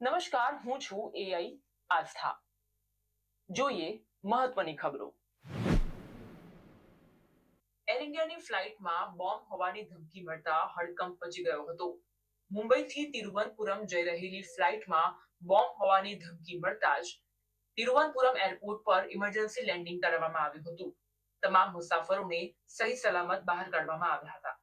નમસ્કાર, હું છું એઆઈ આસ્થા. જોઈએ મહત્વની ખબરો. એર ઇન્ડિયાની ફ્લાઇટમાં બોમ્બ હોવાની ધમકી મળતા હડકંપ મચી ગયો હતો. મુંબઈથી તિરુવનંતપુરમ જઈ રહેલી ફ્લાઇટમાં બોમ્બ હોવાની ધમકી મળતા જ તિરુવનંતપુરમ એરપોર્ટ પર ઇમરજન્સી લેન્ડિંગ કરવામાં આવ્યું હતું. તમામ મુસાફરોને સહી સલામત બહાર કાઢવામાં આવ્યા હતા.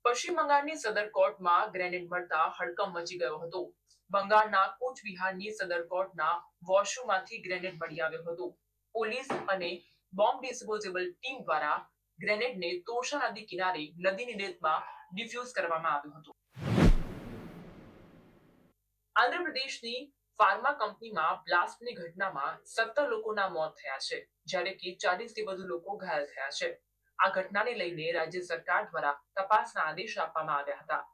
પશ્ચિમ બંગાળની સદર કોર્ટમાં ગ્રેનેડ મળતા હડકંપ મચી ગયો હતો. બંગાળના કૂચબિહારની સદર કોર્ટના વોશરૂમમાંથી ગ્રેનેડ મળી આવ્યો હતો. પોલીસ અને બોમ્બ ડિસ્પોઝેબલ ટીમ દ્વારા ગ્રેનેડને તોશા નદી કિનારે નદીની રેતમાં ડિફ્યુઝ કરવામાં આવ્યો હતો. આંધ્રપ્રદેશની ફાર્મા કંપનીમાં બ્લાસ્ટની ઘટનામાં 17 લોકોના મોત થયા છે, જ્યારે કે 40 થી વધુ લોકો ઘાયલ થયા છે. આ ઘટનાને લઈને રાજ્ય સરકાર દ્વારા તપાસના આદેશ આપવામાં આવ્યા હતા.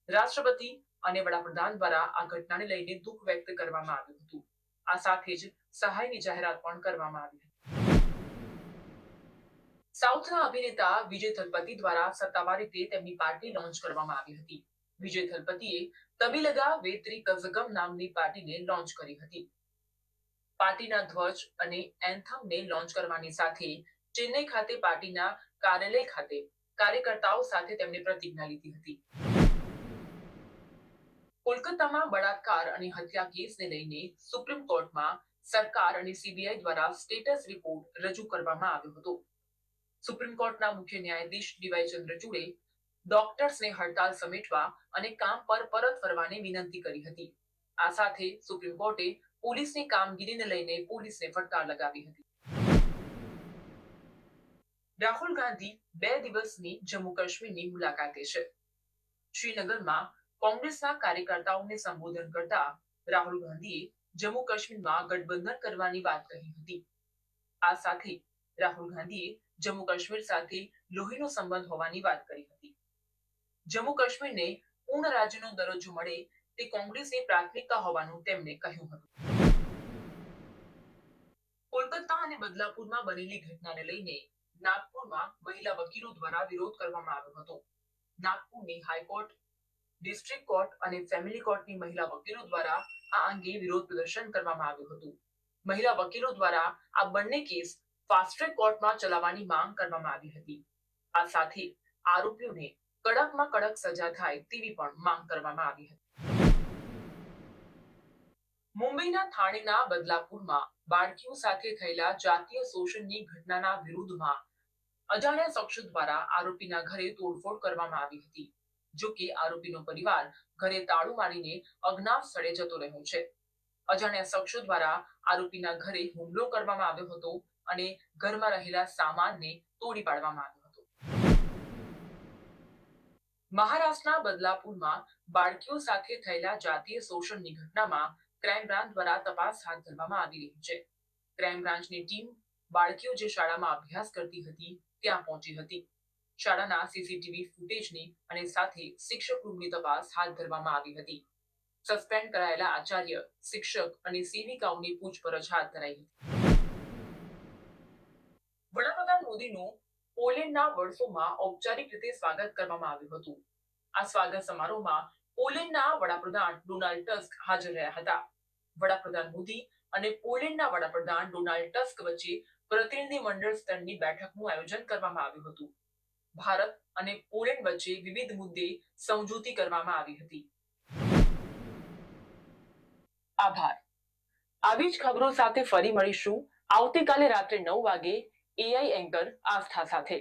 રાષ્ટ્રપતિ અને વડાપ્રધાન દ્વારા આ ઘટનાને લઈને દુઃખ વ્યક્ત કરવામાં આવ્યું હતું. આ સાથે જ સહાયની જાહેરાત પણ કરવામાં આવી હતી. સાઉથના અભિનેતા વિજય થલપતિ દ્વારા સત્તાવાર રીતે તેમની પાર્ટી લોન્ચ કરવામાં આવી હતી. વિજય થલપતિએ તમિલગા વેત્રી કઝગમ નામની પાર્ટીને લોન્ચ કરી હતી. પાર્ટીના ધ્વજ અને એન્થમને લોન્ચ કરવાની સાથે ચેન્નઈ ખાતે પાર્ટીના કાર્યાલય ખાતે કાર્યકર્તાઓ સાથે તેમણે પ્રતિજ્ઞા લીધી હતી. કોલકાતામાં બળાત્કાર અને હત્યા કેસને લઈને સુપ્રીમ કોર્ટમાં સરકાર અને સીબીઆઈ દ્વારા સ્ટેટસ રિપોર્ટ રજૂ કરવામાં આવ્યો હતો. સુપ્રીમ કોર્ટના મુખ્ય ન્યાયાધીશ ડીવાય ચંદ્રચૂડે ડોક્ટર્સને હડતાલ સમેટવા અને કામ પર પરત ફરવાની વિનંતી કરી હતી. આ સાથે સુપ્રીમ કોર્ટે પોલીસની કામગીરીને લઈને પોલીસને ફટકાર લગાવી હતી. રાહુલ ગાંધી 2 દિવસની જમ્મુ કાશ્મીરની મુલાકાતે છે. શ્રીનગરમાં કોંગ્રેસના કાર્યકર્તાઓને સંબોધન કરતા રાહુલ ગાંધીએ જમ્મુ કાશ્મીરમાં ગઠબંધન કરવાની વાત કહી હતી. આ સાથે રાહુલ ગાંધીએ જમ્મુ કાશ્મીર સાથે લોહીનો સંબંધ હોવાની વાત કરી હતી. જમ્મુ કાશ્મીરને પૂર્ણ રાજ્યનો દરજ્જો મળે તે કોંગ્રેસની પ્રાથમિકતા હોવાનું તેમણે કહ્યું હતું. કોલકાતા અને બદલાપુરમાં બનેલી ઘટનાને લઈને નાગપુરમાં મહિલા વકીલો દ્વારા વિરોધ કરવામાં આવ્યો હતો. નાગપુરની હાઈકોર્ટ, ડિસ્ટ્રિક્ટ કોર્ટ અને ફેમિલી કોર્ટની મહિલા વકીલો દ્વારા આ અંગે વિરોધ પ્રદર્શન કરવામાં આવ્યું હતું. મહિલા વકીલો દ્વારા આ બંને કેસ ફાસ્ટ ટ્રેક કોર્ટમાં ચલાવવાની માંગ કરવામાં આવી હતી. આ સાથે આરોપીઓને કડકમાં કડક સજા થાય તેવી પણ માંગ કરવામાં આવી હતી. મુંબઈના થાણેના બદલાપુરમાં બાળકીઓ સાથે થયેલા જાતીય શોષણની ઘટનાના વિરોધમાં અજાણ્યા શખ્સો દ્વારા આરોપીના ઘરે તોડફોડ કરવામાં આવી હતી. જો કે આરોપીનો પરિવાર ઘરે તાળું મારીને અજ્ઞાત સ્થળે જતો રહ્યો છે. અજાણ્યા શખ્સો દ્વારા આરોપીના ઘરે હુમલો કરવામાં આવ્યો હતો અને ઘરમાં રહેલા સામાનને તોડી પાડવામાં આવ્યો હતો. મહારાષ્ટ્રના બદલાપુરમાં બાળકીઓ સાથે થયેલા જાતીય શોષણની ઘટનામાં ક્રાઇમ બ્રાન્ચ દ્વારા તપાસ હાથ ધરવામાં આવી રહી છે. ક્રાઇમ બ્રાન્ચની ટીમ બાળકીઓ જે શાળામાં અભ્યાસ કરતી હતી ત્યાં પહોંચી હતી. શાળાના સીસીટીવી ફૂટેજની અને સાથે શિક્ષક રૂમની તપાસ હાથ ધરવામાં આવી હતી. સસ્પેન્ડ કરાયેલા આચાર્ય, શિક્ષક અને સેવિકાઓની પૂછપરછ હાથ ધરાઈ હતી. વડાપ્રધાન મોદીનું પોલેન્ડના વર્ષોમાં ઔપચારિક રીતે સ્વાગત કરવામાં આવ્યું હતું. આ સ્વાગત સમારોહમાં પોલેન્ડના વડાપ્રધાન ડોનાલ્ડ ટસ્ક હાજર રહ્યા હતા. વડાપ્રધાન મોદી અને પોલેન્ડના વડાપ્રધાન ડોનાલ્ડ ટસ્ક વચ્ચે પ્રતિનિધિ મંડળ સ્તરની બેઠકનું આયોજન કરવામાં આવ્યું હતું. ભારત અને પોલેન્ડ વચ્ચે વિવિધ મુદ્દે સમજૂતી કરવામાં આવી હતી. આભાર. આવી જ ખબરો સાથે ફરી મળીશું આવતીકાલે રાત્રે 9 વાગે એઆઈ એન્કર આસ્થા સાથે.